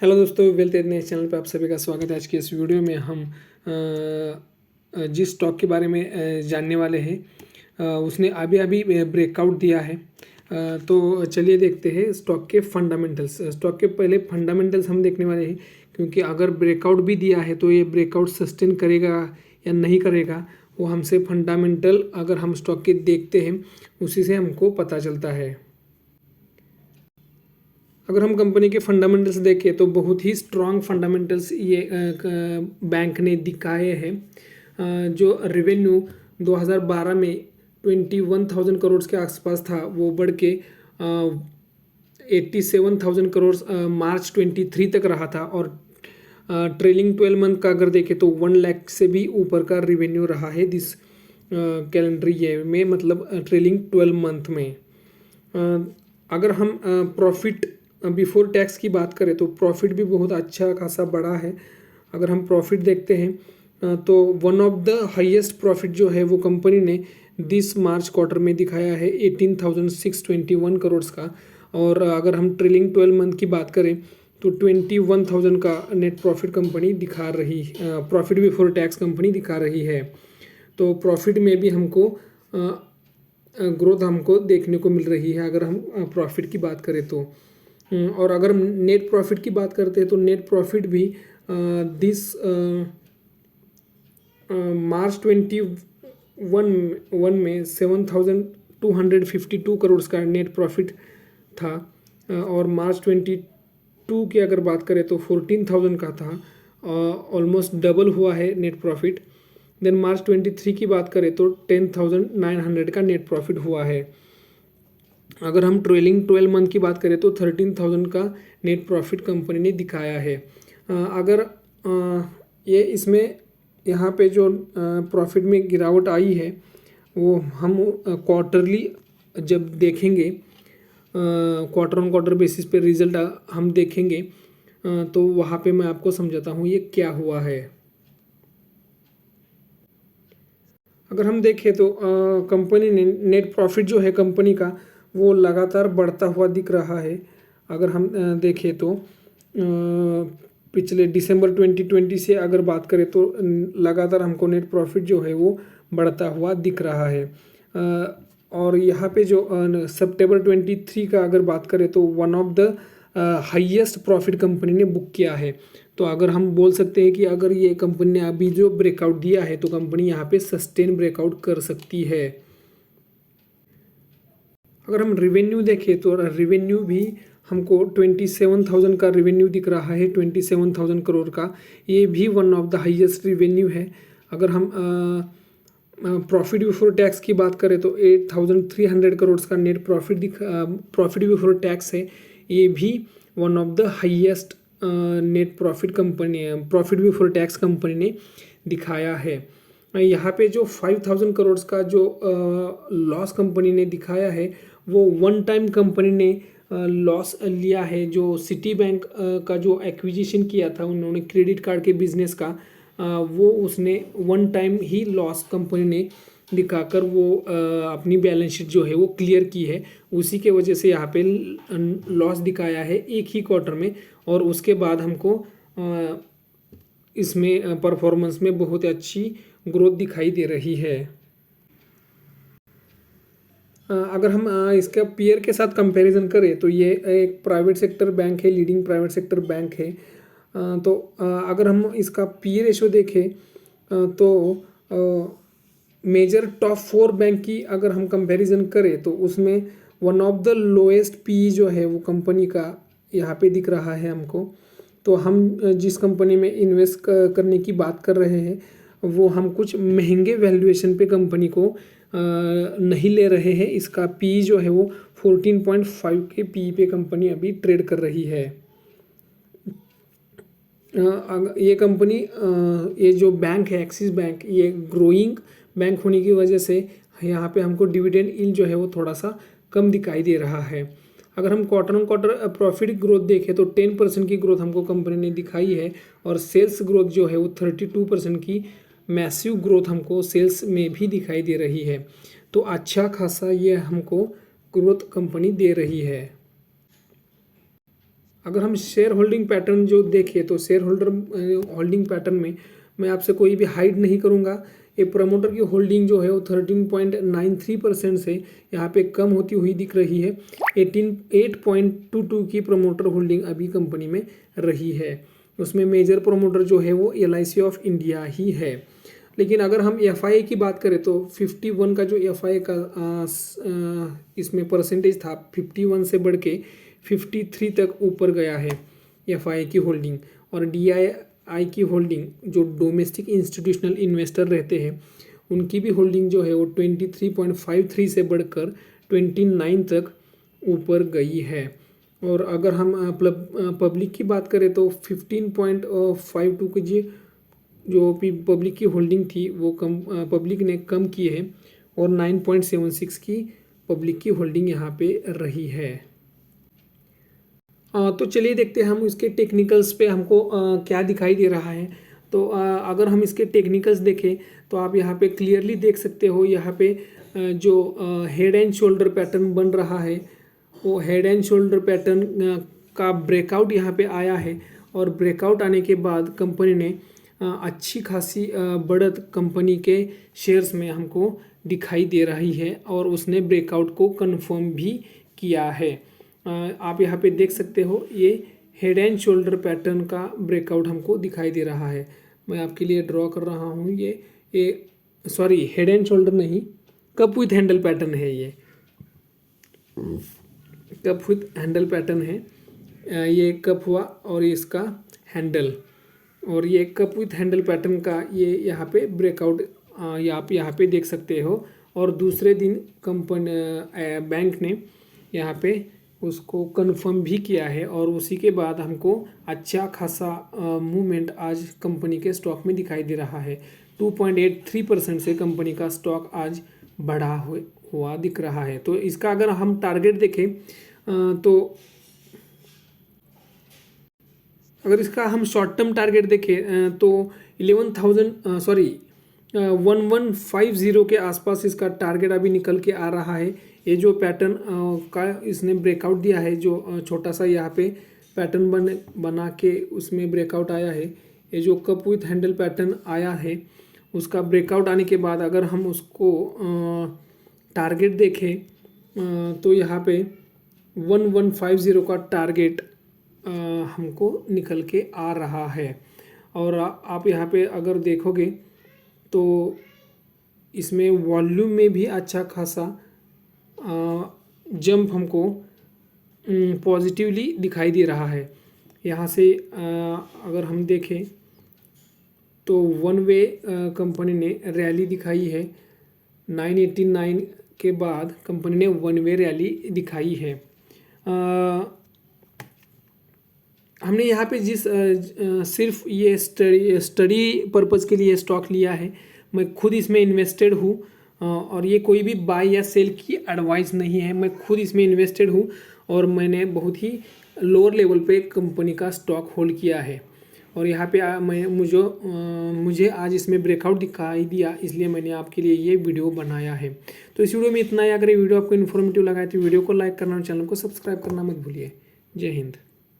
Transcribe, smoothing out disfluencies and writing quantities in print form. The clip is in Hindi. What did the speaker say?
हेलो दोस्तों, वेल्थ एज चैनल पे आप सभी का स्वागत है। आज की इस वीडियो में हम जिस स्टॉक के बारे में जानने वाले हैं उसने अभी अभी ब्रेकआउट दिया है। तो चलिए देखते हैं स्टॉक के फंडामेंटल्स। स्टॉक के पहले फंडामेंटल्स हम देखने वाले हैं, क्योंकि अगर ब्रेकआउट भी दिया है तो ये ब्रेकआउट सस्टेन करेगा या नहीं करेगा, वो हमसे फंडामेंटल अगर हम स्टॉक के देखते हैं उसी से हमको पता चलता है। अगर हम कंपनी के फंडामेंटल्स देखें तो बहुत ही स्ट्रॉन्ग फंडामेंटल्स ये बैंक ने दिखाए हैं। जो रेवेन्यू 2012 में 21,000 करोड़ के आसपास था, वो बढ़ के 87,000 करोड़ मार्च 23 तक रहा था। और ट्रेलिंग 12 मंथ का अगर देखें तो 1 लाख से भी ऊपर का रेवेन्यू रहा है दिस कैलेंडर ईयर में, मतलब ट्रेलिंग 12 मंथ में। अगर हम प्रॉफिट बिफोर टैक्स की बात करें तो प्रॉफिट भी बहुत अच्छा खासा बड़ा है। अगर हम प्रॉफिट देखते हैं तो one of the highest profit जो है वो कंपनी ने दिस मार्च क्वार्टर में दिखाया है 18,621 करोड़ का। और अगर हम ट्रेलिंग 12 मंथ की बात करें तो 21,000 का नेट प्रॉफिट कंपनी दिखा रही, प्रॉफिट बिफोर टैक्स कंपनी दिखा रही है। तो प्रॉफिट में भी हमको ग्रोथ हमको देखने को मिल रही है अगर हम प्रॉफिट की बात करें तो। और अगर हम नेट प्रॉफिट की बात करते हैं तो नेट प्रॉफिट भी दिस मार्च 21 में 7,252 करोड़ का नेट प्रॉफिट था। और मार्च 22 की अगर बात करें तो 14,000 का था, ऑलमोस्ट डबल हुआ है नेट प्रॉफिट। देन मार्च 23 की बात करें तो 10,900 का नेट प्रॉफिट हुआ है। अगर हम ट्रेलिंग 12 मंथ की बात करें तो 13,000 का नेट प्रॉफिट कंपनी ने दिखाया है। अगर ये इसमें यहाँ पे जो प्रॉफिट में गिरावट आई है वो हम क्वार्टरली जब देखेंगे, क्वार्टर ऑन क्वार्टर बेसिस पे रिजल्ट हम देखेंगे तो वहाँ पे मैं आपको समझाता हूँ ये क्या हुआ है। अगर हम देखें तो कंपनी ने नेट प्रॉफिट जो है कंपनी का वो लगातार बढ़ता हुआ दिख रहा है। अगर हम देखें तो पिछले दिसंबर 2020 से अगर बात करें तो लगातार हमको नेट प्रॉफिट जो है वो बढ़ता हुआ दिख रहा है। और यहाँ पे जो सितंबर 23 का अगर बात करें तो one of the highest profit company ने बुक किया है। तो अगर हम बोल सकते हैं कि अगर ये कंपनी ने अभी जो ब्रेकआउट दिया है तो कंपनी यहाँ पे सस्टेन ब्रेकआउट कर सकती है। अगर हम रेवेन्यू देखें तो रेवेन्यू भी हमको 27,000 का रेवेन्यू दिख रहा है, 27,000 करोड़ का। ये भी one of the highest revenue है। अगर हम प्रॉफिट बिफोर टैक्स की बात करें तो 8,300 करोड़ का नेट प्रॉफिट बिफोर टैक्स है। ये भी one of the highest net profit profit before tax company ने दिखाया है। यहाँ पे जो 5,000 करोड़ का जो लॉस कंपनी ने दिखाया है वो वन टाइम कंपनी ने लॉस लिया है। जो सिटी बैंक का जो एक्विजिशन किया था उन्होंने क्रेडिट कार्ड के बिजनेस का, वो उसने वन टाइम ही लॉस कंपनी ने दिखाकर वो अपनी बैलेंस शीट जो है वो क्लियर की है। उसी के वजह से यहाँ पे लॉस दिखाया है एक ही क्वार्टर में। और उसके बाद हमको इसमें परफॉर्मेंस में बहुत अच्छी ग्रोथ दिखाई दे रही है। अगर हम इसका पीयर के साथ कंपैरिजन करें तो ये एक प्राइवेट सेक्टर बैंक है, लीडिंग प्राइवेट सेक्टर बैंक है। तो अगर हम इसका पी रेशो देखें तो मेजर टॉप 4 बैंक की अगर हम कंपैरिजन करें तो उसमें one of the lowest P जो है वो कंपनी का यहाँ पे दिख रहा है हमको। तो हम जिस कंपनी में इन्वेस्ट करने की बात कर रहे हैं वो हम कुछ महंगे वैल्यूएशन पे कंपनी को नहीं ले रहे हैं। इसका पी जो है वो 14.5 के पी पे कंपनी अभी ट्रेड कर रही है। ये कंपनी, ये जो बैंक है एक्सिस बैंक, ये ग्रोइंग बैंक होने की वजह से यहाँ पे हमको डिविडेंड यील्ड जो है वो थोड़ा सा कम दिखाई दे रहा है। अगर हम quarter on quarter profit growth देखें तो 10% की ग्रोथ हमको कंपनी ने दिखाई है। और सेल्स ग्रोथ जो है वो 32% की मैसिव ग्रोथ हमको सेल्स में भी दिखाई दे रही है। तो अच्छा खासा ये हमको ग्रोथ कंपनी दे रही है। अगर हम शेयर होल्डिंग पैटर्न जो देखें तो शेयर होल्डिंग पैटर्न में मैं आपसे कोई भी हाइड नहीं करूँगा। ये प्रमोटर की होल्डिंग जो है वो 13.93% से यहाँ पे कम होती हुई दिख रही है। 8.22 की प्रमोटर होल्डिंग अभी कंपनी में रही है। उसमें मेजर प्रमोटर जो है वो LIC ऑफ इंडिया ही है। लेकिन अगर हम FII की बात करें तो 51 का जो FII का इसमें परसेंटेज था 51 से बढ़ के 53 तक ऊपर गया है FII की होल्डिंग। और DII की होल्डिंग जो डोमेस्टिक इंस्टीट्यूशनल इन्वेस्टर रहते हैं उनकी भी होल्डिंग जो है वो 23.53 से बढ़कर 29 तक ऊपर गई है। और अगर हम पब्लिक की बात करें तो 15.52 की जो पब्लिक की होल्डिंग थी वो पब्लिक ने कम की है और 9.76 की पब्लिक की होल्डिंग यहाँ पे रही है। तो चलिए देखते हैं हम इसके टेक्निकल्स पे हमको क्या दिखाई दे रहा है। तो अगर हम इसके टेक्निकल्स देखें तो आप यहाँ पे क्लियरली देख सकते हो। यहाँ पे जो हेड एंड शोल्डर पैटर्न बन रहा है वो हेड एंड शोल्डर पैटर्न का ब्रेकआउट यहाँ पे आया है। और ब्रेकआउट आने के बाद कंपनी ने अच्छी खासी बढ़त कंपनी के शेयर्स में हमको दिखाई दे रही है और उसने ब्रेकआउट को कंफर्म भी किया है। आप यहाँ पे देख सकते हो ये हेड एंड शोल्डर पैटर्न का ब्रेकआउट हमको दिखाई दे रहा है। मैं आपके लिए ड्रॉ कर रहा हूँ। ये सॉरी हेड एंड शोल्डर नहीं, कप विथ हैंडल पैटर्न है। ये कप विथ हैंडल पैटर्न है। ये कप हुआ और इसका हैंडल, और ये कप विथ हैंडल पैटर्न का ये यहाँ पे ब्रेकआउट आप यहाँ पे देख सकते हो। और दूसरे दिन बैंक ने यहाँ पे उसको कंफर्म भी किया है और उसी के बाद हमको अच्छा खासा मूवमेंट आज कंपनी के स्टॉक में दिखाई दे रहा है। 2.83% से कंपनी का स्टॉक आज बढ़ा हुआ दिख रहा है। तो इसका अगर हम टारगेट देखें तो अगर इसका हम शॉर्ट टर्म टारगेट देखें तो 1150 के आसपास इसका टारगेट अभी निकल के आ रहा है। ये जो पैटर्न का इसने ब्रेकआउट दिया है, जो छोटा सा यहाँ पे पैटर्न बना के उसमें ब्रेकआउट आया है, ये जो कप विथ हैंडल पैटर्न आया है उसका ब्रेकआउट आने के बाद अगर हम उसको टारगेट देखें तो यहाँ पे 1150 का टारगेट हमको निकल के आ रहा है। और आप यहाँ पे अगर देखोगे तो इसमें वॉल्यूम में भी अच्छा खासा जंप हमको पॉजिटिवली दिखाई दे रहा है। यहाँ से अगर हम देखें तो वन वे कंपनी ने रैली दिखाई है। 989 के बाद कंपनी ने वन वे रैली दिखाई है। हमने यहाँ पे सिर्फ ये स्टडी पर्पज़ के लिए स्टॉक लिया है। मैं खुद इसमें इन्वेस्टेड हूँ और ये कोई भी बाय या सेल की एडवाइस नहीं है। मैं खुद इसमें इन्वेस्टेड हूँ और मैंने बहुत ही लोअर लेवल पे कंपनी का स्टॉक होल्ड किया है। और यहाँ पे मुझे आज इसमें ब्रेकआउट दिखाई दिया, इसलिए मैंने आपके लिए ये वीडियो बनाया है। तो इस वीडियो में इतना ही। अगर ये वीडियो आपको इन्फॉर्मेटिव लगा है तो वीडियो को लाइक करना और चैनल को सब्सक्राइब करना मत भूलिए। जय हिंद।